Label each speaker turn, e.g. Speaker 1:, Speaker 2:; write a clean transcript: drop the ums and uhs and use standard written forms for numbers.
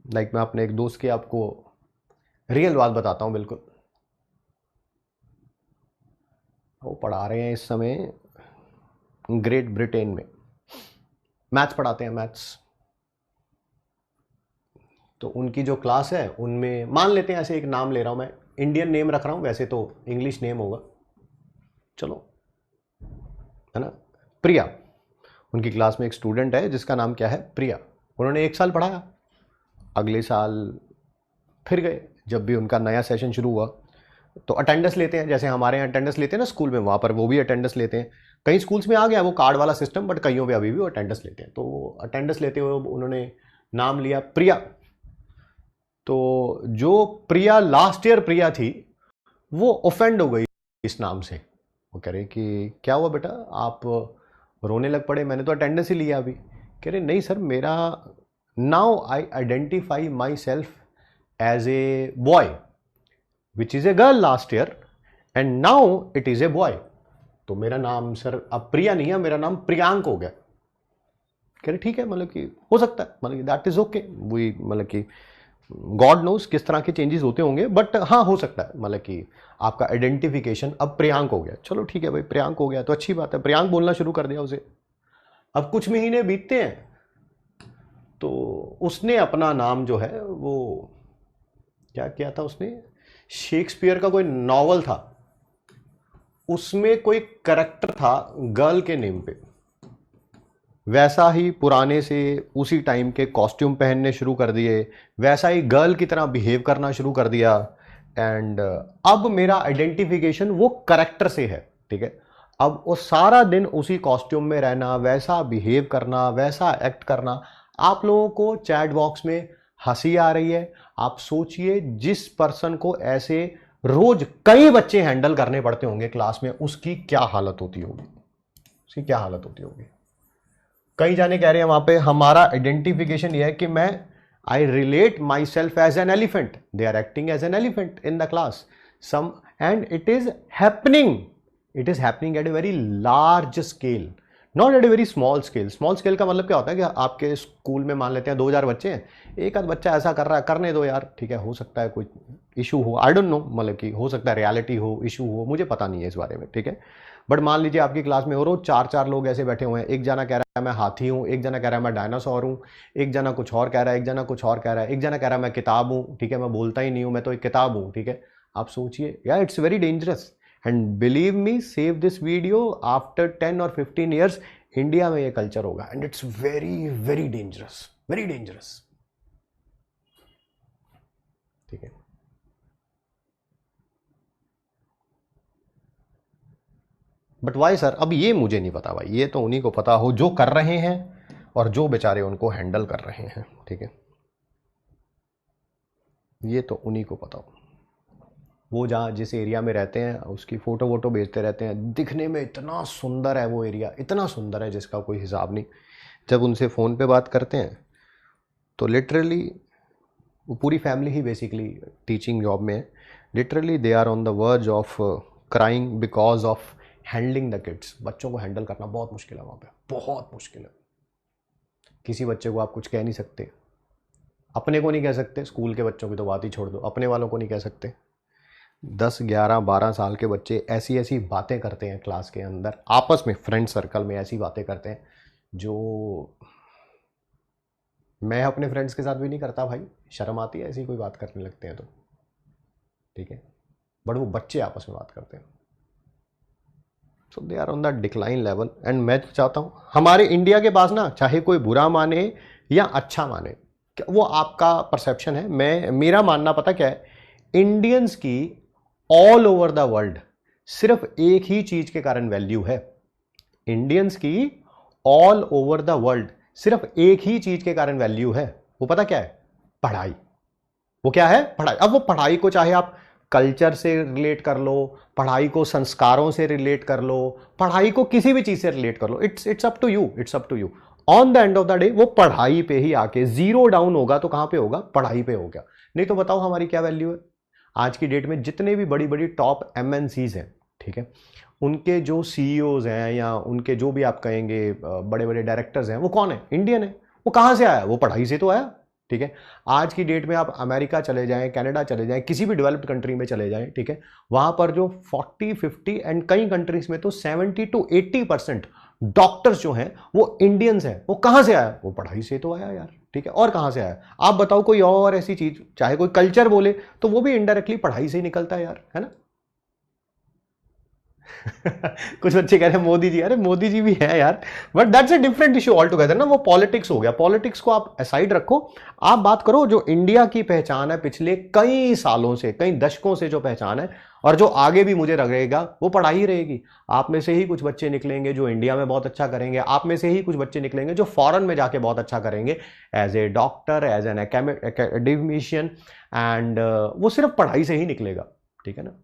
Speaker 1: Like मैं अपने एक दोस्त की आपको रियल बात बताता हूँ। बिल्कुल वो पढ़ा रहे हैं इस समय ग्रेट ब्रिटेन में, मैथ्स पढ़ाते हैं, मैथ्स। तो उनकी जो क्लास है उनमें मान लेते हैं, ऐसे एक नाम ले रहा हूँ मैं, इंडियन नेम रख रहा हूँ, वैसे तो इंग्लिश नेम होगा, चलो, है ना, प्रिया। उनकी क्लास में एक स्टूडेंट है जिसका नाम क्या है, प्रिया। उन्होंने 1 साल पढ़ाया, अगले साल फिर गए, जब भी उनका नया सेशन शुरू हुआ तो अटेंडेंस लेते हैं, जैसे हमारे यहाँ अटेंडेंस लेते हैं ना स्कूल में, वहाँ पर वो भी अटेंडेंस लेते हैं। कई स्कूल्स में आ गया वो कार्ड वाला सिस्टम, बट कईयों पे अभी भी वो अटेंडेंस लेते हैं। तो अटेंडेंस लेते हुए उन्होंने नाम लिया प्रिया। तो जो प्रिया लास्ट ईयर प्रिया थी, वो ऑफेंड हो गई इस नाम से। वो कह रहे कि क्या हुआ बेटा, आप रोने लग पड़े, मैंने तो अटेंडेंस ही लिया अभी। कह रहे नहीं सर, मेरा now I identify myself as a boy which is a girl last year and now it is a boy. तो मेरा नाम सर अब प्रिया नहीं है, मेरा नाम प्रियांक हो गया। कह रहे ठीक है, मतलब कि हो सकता है, मतलब कि दैट इज़ ओके, वही मतलब कि गॉड नोज किस तरह के चेंजेस होते होंगे, बट हाँ हो सकता है, मतलब कि आपका आइडेंटिफिकेशन अब प्रियांक हो गया। चलो ठीक है भाई, प्रियांक हो गया तो अच्छी बात है, प्रियांक बोलना शुरू कर दिया उसे। अब कुछ महीने बीतते हैं तो उसने अपना नाम जो है वो क्या किया था, उसने शेक्सपियर का कोई नॉवल था, उसमें कोई करेक्टर था गर्ल के नेम पे, वैसा ही पुराने से उसी टाइम के कॉस्ट्यूम पहनने शुरू कर दिए, वैसा ही गर्ल की तरह बिहेव करना शुरू कर दिया। एंड अब मेरा आइडेंटिफिकेशन वो करेक्टर से है, ठीक है। अब वो सारा दिन उसी कॉस्ट्यूम में रहना, वैसा बिहेव करना, वैसा एक्ट करना। आप लोगों को चैट बॉक्स में हंसी आ रही है, आप सोचिए जिस पर्सन को ऐसे रोज कई बच्चे हैंडल करने पड़ते होंगे क्लास में, उसकी क्या हालत होती होगी, उसकी क्या हालत होती होगी। कई जाने कह रहे हैं वहां पे हमारा आइडेंटिफिकेशन यह है कि मैं I relate myself as an elephant, they are acting as an elephant in the class some, and it is happening at a very large scale, not at a very small scale. Small scale का मतलब क्या होता है कि आपके school में मान लेते हैं 2000 बच्चे हैं, एक आध बच्चा ऐसा कर रहा है, करने दो यार, ठीक है, हो सकता है कोई इशू हो, आई डोंट नो, मतलब कि हो सकता है रियलिटी हो, इशू हो, मुझे पता नहीं है इस बारे में, ठीक है। बट मान लीजिए आपकी क्लास में हो रोज 4 लोग ऐसे बैठे हुए हैं, एक जना कह रहा है मैं हाथी हूँ, एक जना कह रहा है मैं डायनासोर हूँ, एक जना कुछ और कह रहा है, एक जना कुछ और कह रहा है, एक जना कह रहा है मैं किताब हूँ, ठीक है, मैं बोलता ही नहीं हूँ, मैं तो एक किताब हूँ, ठीक है। आप सोचिए यार, it's very dangerous. And believe me, save this video, after 10 और 15 ईयर्स इंडिया में ये कल्चर होगा, and it's very very dangerous, very dangerous, ठीक है। बट वाई सर, अब ये मुझे नहीं पता भाई, ये तो उन्हीं को पता हो जो कर रहे हैं और जो बेचारे उनको हैंडल कर रहे हैं, ठीक है, ये तो उन्हीं को पता हो। वो जहाँ जिस एरिया में रहते हैं उसकी फ़ोटो वोटो भेजते रहते हैं, दिखने में इतना सुंदर है वो एरिया, इतना सुंदर है जिसका कोई हिसाब नहीं। जब उनसे फ़ोन पे बात करते हैं तो लिटरली वो पूरी फैमिली ही बेसिकली टीचिंग जॉब में है, literally they are on the verge of crying because of handling the kids. बच्चों को हैंडल करना बहुत मुश्किल है वहाँ पे, बहुत मुश्किल है। किसी बच्चे को आप कुछ कह नहीं सकते, अपने को नहीं कह सकते, स्कूल के बच्चों की तो बात ही छोड़ दो, अपने वालों को नहीं कह सकते। 10, 11, 12 साल के बच्चे ऐसी ऐसी बातें करते हैं क्लास के अंदर, आपस में फ्रेंड सर्कल में ऐसी बातें करते हैं जो मैं अपने फ्रेंड्स के साथ भी नहीं करता भाई, शर्म आती है ऐसी कोई बात करने लगते हैं तो, ठीक है। बट वो बच्चे आपस में बात करते हैं, so they are on the decline level. And मैं चाहता हूँ हमारे इंडिया के पास ना, चाहे कोई बुरा माने या अच्छा माने, वो आपका परसेप्शन है, मैं मेरा मानना पता क्या है, इंडियंस की ऑल ओवर द वर्ल्ड सिर्फ एक ही चीज के कारण वैल्यू है। इंडियंस की ऑल ओवर द वर्ल्ड सिर्फ एक ही चीज के कारण वैल्यू है, वो पता क्या है, पढ़ाई। वो क्या है, पढ़ाई। अब वो पढ़ाई को चाहे आप कल्चर से रिलेट कर लो, पढ़ाई को संस्कारों से रिलेट कर लो, पढ़ाई को किसी भी चीज से रिलेट कर लो, it's up to you, it's up to you. On the end of the day वो पढ़ाई पे ही आके जीरो डाउन होगा तो कहां पे होगा, पढ़ाई पे होगा। नहीं तो बताओ हमारी क्या वैल्यू है आज की डेट में। जितने भी बड़ी बड़ी टॉप एमएनसीज हैं, ठीक है, उनके जो सीईओज हैं या उनके जो भी आप कहेंगे बड़े बड़े डायरेक्टर्स हैं, वो कौन है, इंडियन है। वो कहां से आया, वो पढ़ाई से तो आया। ठीक है। आज की डेट में आप अमेरिका चले जाएं, कनाडा चले जाएं, किसी भी डेवलप्ड कंट्री में चले जाएं, ठीक है, वहां पर जो 40-50 एंड कई कंट्रीज में तो 70-80% डॉक्टर्स जो हैं वो इंडियंस हैं। वो कहां से आया? वो पढ़ाई से तो आया यार, ठीक है। और कहां से आया? आप बताओ कोई और ऐसी चीज, चाहे कोई कल्चर बोले तो वो भी इनडायरेक्टली पढ़ाई से ही निकलता है यार, है ना। कुछ बच्चे कह रहे हैं मोदी जी, अरे मोदी जी भी है यार, but that's a different issue all together ना, वो पॉलिटिक्स हो गया। पॉलिटिक्स को आप असाइड रखो, आप बात करो जो इंडिया की पहचान है पिछले कई सालों से, कई दशकों से जो पहचान है, और जो आगे भी मुझे लगेगा वो पढ़ाई ही रहेगी। आप में से ही कुछ बच्चे निकलेंगे जो इंडिया में बहुत अच्छा करेंगे, आप में से ही कुछ बच्चे निकलेंगे जो फॉरेन में जाके बहुत अच्छा करेंगे as a doctor, as an academician, and वो सिर्फ पढ़ाई से ही निकलेगा, ठीक है ना।